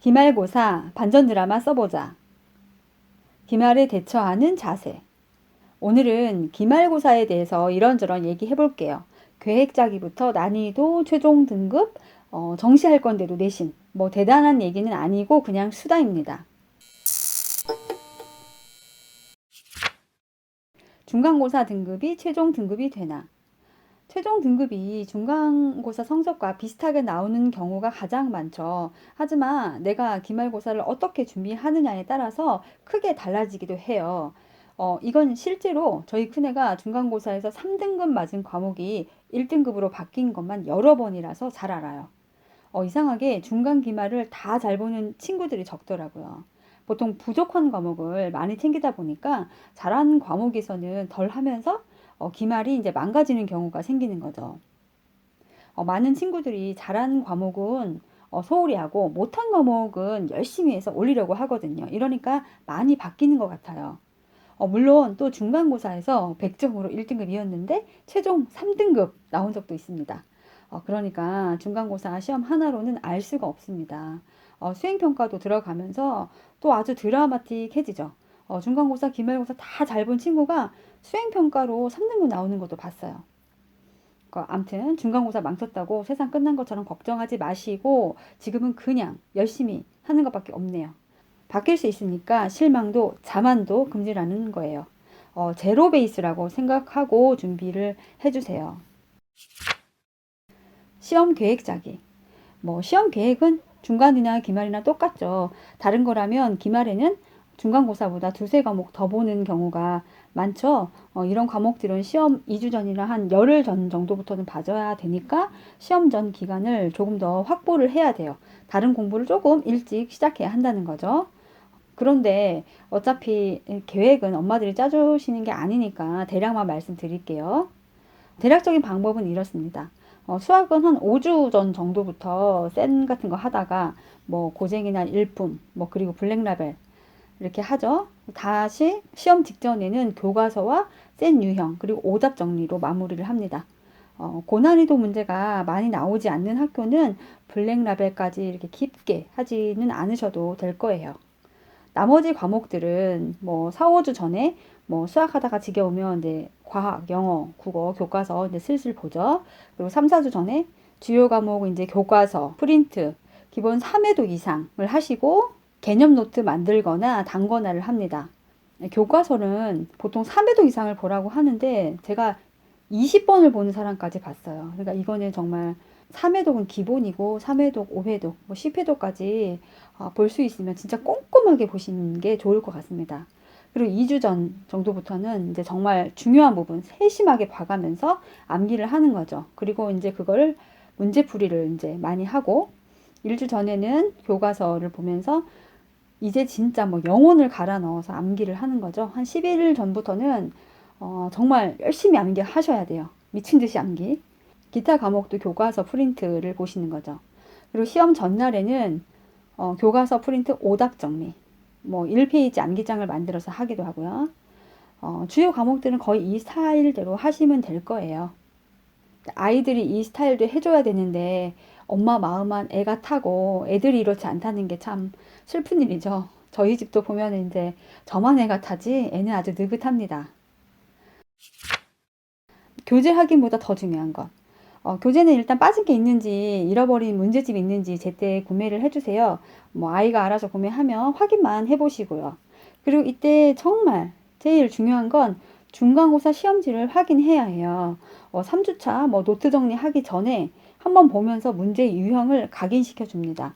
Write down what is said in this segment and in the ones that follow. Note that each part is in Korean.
기말고사 반전 드라마 써보자. 기말에 대처하는 자세. 오늘은 기말고사에 대해서 이런저런 얘기해 볼게요. 계획 짜기부터 난이도, 최종 등급, 정시할 건데도 내신. 뭐 대단한 얘기는 아니고 그냥 수다입니다. 중간고사 등급이 최종 등급이 되나? 최종 등급이 중간고사 성적과 비슷하게 나오는 경우가 가장 많죠. 하지만 내가 기말고사를 어떻게 준비하느냐에 따라서 크게 달라지기도 해요. 이건 실제로 저희 큰애가 중간고사에서 3등급 맞은 과목이 1등급으로 바뀐 것만 여러 번이라서 잘 알아요. 이상하게 중간 기말을 다 잘 보는 친구들이 적더라고요. 보통 부족한 과목을 많이 챙기다 보니까 잘하는 과목에서는 덜 하면서 기말이 이제 망가지는 경우가 생기는 거죠. 많은 친구들이 잘하는 과목은 소홀히 하고 못한 과목은 열심히 해서 올리려고 하거든요. 이러니까 많이 바뀌는 것 같아요. 물론 또 중간고사에서 100점으로 1등급이었는데 최종 3등급 나온 적도 있습니다. 그러니까 중간고사 시험 하나로는 알 수가 없습니다. 수행평가도 들어가면서 또 아주 드라마틱해지죠. 중간고사, 기말고사 다 잘 본 친구가 수행평가로 3등급 나오는 것도 봤어요. 암튼 중간고사 망쳤다고 세상 끝난 것처럼 걱정하지 마시고 지금은 그냥 열심히 하는 것밖에 없네요. 바뀔 수 있으니까 실망도 자만도 금지라는 거예요. 제로 베이스라고 생각하고 준비를 해주세요. 시험 계획 짜기. 시험 계획은 중간이나 기말이나 똑같죠. 다른 거라면 기말에는 중간고사보다 두세 과목 더 보는 경우가 많죠. 이런 과목들은 시험 2주 전이나 한 열흘 전 정도부터는 봐줘야 되니까 시험 전 기간을 조금 더 확보를 해야 돼요. 다른 공부를 조금 일찍 시작해야 한다는 거죠. 그런데 어차피 계획은 엄마들이 짜주시는 게 아니니까 대략만 말씀드릴게요. 대략적인 방법은 이렇습니다. 수학은 한 5주 전 정도부터 센 같은 거 하다가 고쟁이나 일품 그리고 블랙라벨 이렇게 하죠. 다시 시험 직전에는 교과서와 센 유형 그리고 오답 정리로 마무리를 합니다. 고난이도 문제가 많이 나오지 않는 학교는 블랙라벨까지 이렇게 깊게 하지는 않으셔도 될 거예요. 나머지 과목들은 4, 5주 전에 수학하다가 지겨우면 이제 과학, 영어, 국어, 교과서 이제 슬슬 보죠. 그리고 3, 4주 전에 주요 과목은 이제 교과서, 프린트, 기본 3회도 이상을 하시고 개념 노트 만들거나 단권화를 합니다. 교과서는 보통 3회도 이상을 보라고 하는데 제가 20번을 보는 사람까지 봤어요. 그러니까 이거는 정말 3회독은 기본이고 3회독, 5회독, 10회독까지 볼 수 있으면 진짜 꼼꼼하게 보시는 게 좋을 것 같습니다. 그리고 2주 전 정도부터는 이제 정말 중요한 부분 세심하게 봐가면서 암기를 하는 거죠. 그리고 이제 그걸 문제풀이를 이제 많이 하고 1주 전에는 교과서를 보면서 이제 진짜 영혼을 갈아 넣어서 암기를 하는 거죠. 한 11일 전부터는 정말 열심히 암기 하셔야 돼요. 미친 듯이 암기. 기타 과목도 교과서 프린트를 보시는 거죠. 그리고 시험 전날에는 교과서 프린트 오답 정리, 1페이지 암기장을 만들어서 하기도 하고요. 주요 과목들은 거의 이 스타일대로 하시면 될 거예요. 아이들이 이 스타일도 해줘야 되는데 엄마 마음만 애가 타고 애들이 이렇지 않다는 게 참 슬픈 일이죠. 저희 집도 보면 이제 저만 애가 타지 애는 아주 느긋합니다. 교재 확인보다 더 중요한 것. 교재는 일단 빠진 게 있는지 잃어버린 문제집이 있는지 제때 구매를 해주세요. 아이가 알아서 구매하면 확인만 해보시고요. 그리고 이때 정말 제일 중요한 건 중간고사 시험지를 확인해야 해요. 3주차 노트 정리하기 전에 한번 보면서 문제 유형을 각인시켜 줍니다.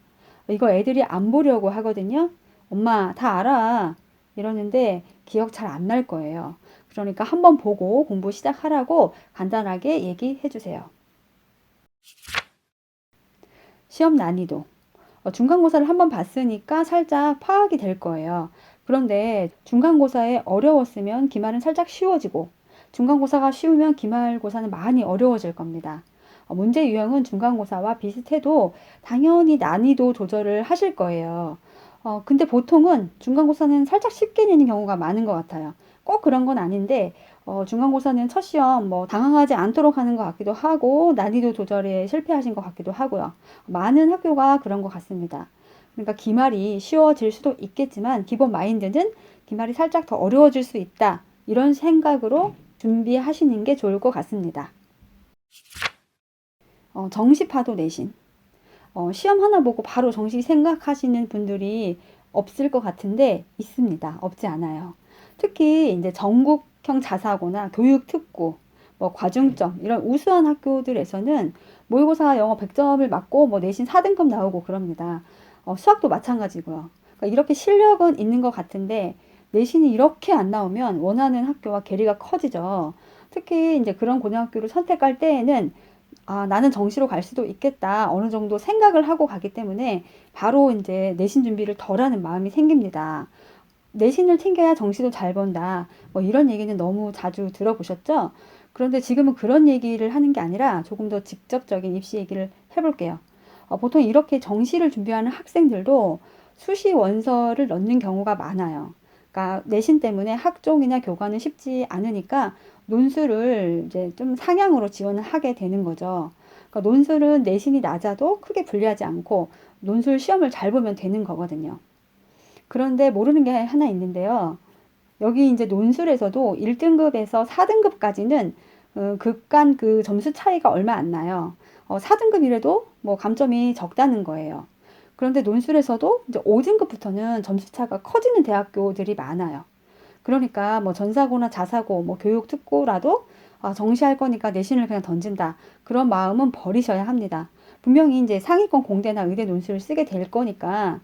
이거 애들이 안 보려고 하거든요. 엄마 다 알아 이러는데 기억 잘 안 날 거예요. 그러니까 한번 보고 공부 시작하라고 간단하게 얘기해 주세요. 시험 난이도. 중간고사를 한번 봤으니까 살짝 파악이 될 거예요. 그런데 중간고사에 어려웠으면 기말은 살짝 쉬워지고 중간고사가 쉬우면 기말고사는 많이 어려워질 겁니다. 문제 유형은 중간고사와 비슷해도 당연히 난이도 조절을 하실 거예요. 근데 보통은 중간고사는 살짝 쉽게 내는 경우가 많은 것 같아요. 꼭 그런 건 아닌데 중간고사는 첫 시험 당황하지 않도록 하는 것 같기도 하고 난이도 조절에 실패하신 것 같기도 하고요. 많은 학교가 그런 것 같습니다. 그러니까 기말이 쉬워질 수도 있겠지만 기본 마인드는 기말이 살짝 더 어려워질 수 있다. 이런 생각으로 준비하시는 게 좋을 것 같습니다. 정시파도 내신. 시험 하나 보고 바로 정시 생각하시는 분들이 없을 것 같은데 있습니다. 없지 않아요. 특히 이제 전국형 자사고나 교육특구, 뭐 과중점 이런 우수한 학교들에서는 모의고사 영어 100점을 맞고 뭐 내신 4등급 나오고 그럽니다. 수학도 마찬가지고요. 그러니까 이렇게 실력은 있는 것 같은데 내신이 이렇게 안 나오면 원하는 학교와 괴리가 커지죠. 특히 이제 그런 고등학교를 선택할 때에는 나는 정시로 갈 수도 있겠다. 어느 정도 생각을 하고 가기 때문에 바로 이제 내신 준비를 덜 하는 마음이 생깁니다. 내신을 챙겨야 정시도 잘 본다. 뭐 이런 얘기는 너무 자주 들어보셨죠? 그런데 지금은 그런 얘기를 하는 게 아니라 조금 더 직접적인 입시 얘기를 해볼게요. 보통 이렇게 정시를 준비하는 학생들도 수시 원서를 넣는 경우가 많아요. 그러니까 내신 때문에 학종이나 교과는 쉽지 않으니까 논술을 이제 좀 상향으로 지원을 하게 되는 거죠. 그러니까 논술은 내신이 낮아도 크게 불리하지 않고 논술 시험을 잘 보면 되는 거거든요. 그런데 모르는 게 하나 있는데요. 여기 이제 논술에서도 1등급에서 4등급까지는 극간 그 점수 차이가 얼마 안 나요. 4등급이라도 뭐 감점이 적다는 거예요. 그런데 논술에서도 이제 5등급부터는 점수 차가 커지는 대학교들이 많아요. 그러니까 뭐 전사고나 자사고, 뭐 교육특고라도 정시할 거니까 내신을 그냥 던진다. 그런 마음은 버리셔야 합니다. 분명히 이제 상위권 공대나 의대 논술을 쓰게 될 거니까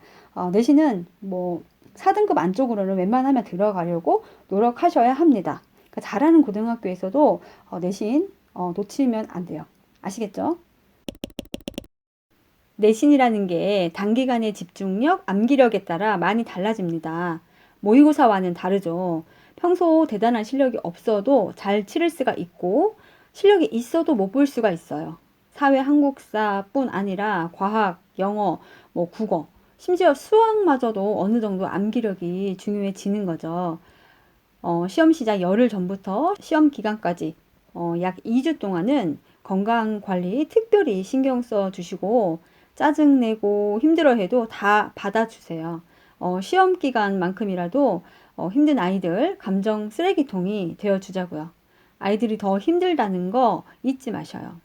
내신은 뭐 4등급 안쪽으로는 웬만하면 들어가려고 노력하셔야 합니다. 그러니까 잘하는 고등학교에서도 내신 놓치면 안 돼요. 아시겠죠? 내신이라는 게 단기간의 집중력, 암기력에 따라 많이 달라집니다. 모의고사와는 다르죠. 평소 대단한 실력이 없어도 잘 치를 수가 있고, 실력이 있어도 못 볼 수가 있어요. 사회 한국사뿐 아니라 과학, 영어, 뭐 국어, 심지어 수학마저도 어느 정도 암기력이 중요해지는 거죠. 시험 시작 열흘 전부터 시험 기간까지 약 2주 동안은 건강 관리 특별히 신경 써 주시고 짜증내고 힘들어해도 다 받아주세요. 시험 기간만큼이라도 힘든 아이들 감정 쓰레기통이 되어 주자고요. 아이들이 더 힘들다는 거 잊지 마셔요.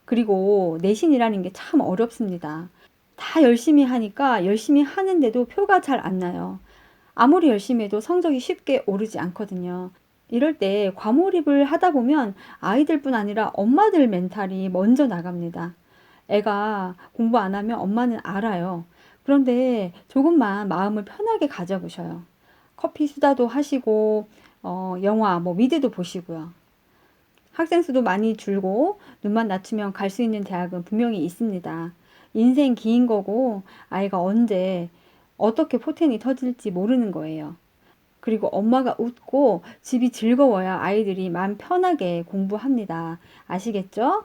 그리고 내신이라는 게 참 어렵습니다. 다 열심히 하니까 열심히 하는데도 표가 잘 안 나요. 아무리 열심히 해도 성적이 쉽게 오르지 않거든요. 이럴 때 과몰입을 하다 보면 아이들뿐 아니라 엄마들 멘탈이 먼저 나갑니다. 애가 공부 안 하면 엄마는 알아요. 그런데 조금만 마음을 편하게 가져보셔요. 커피 수다도 하시고, 영화, 뭐 미드도 보시고요. 학생 수도 많이 줄고 눈만 낮추면 갈 수 있는 대학은 분명히 있습니다. 인생 긴 거고 아이가 언제 어떻게 포텐이 터질지 모르는 거예요. 그리고 엄마가 웃고 집이 즐거워야 아이들이 마음 편하게 공부합니다. 아시겠죠?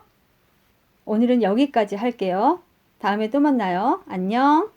오늘은 여기까지 할게요. 다음에 또 만나요. 안녕.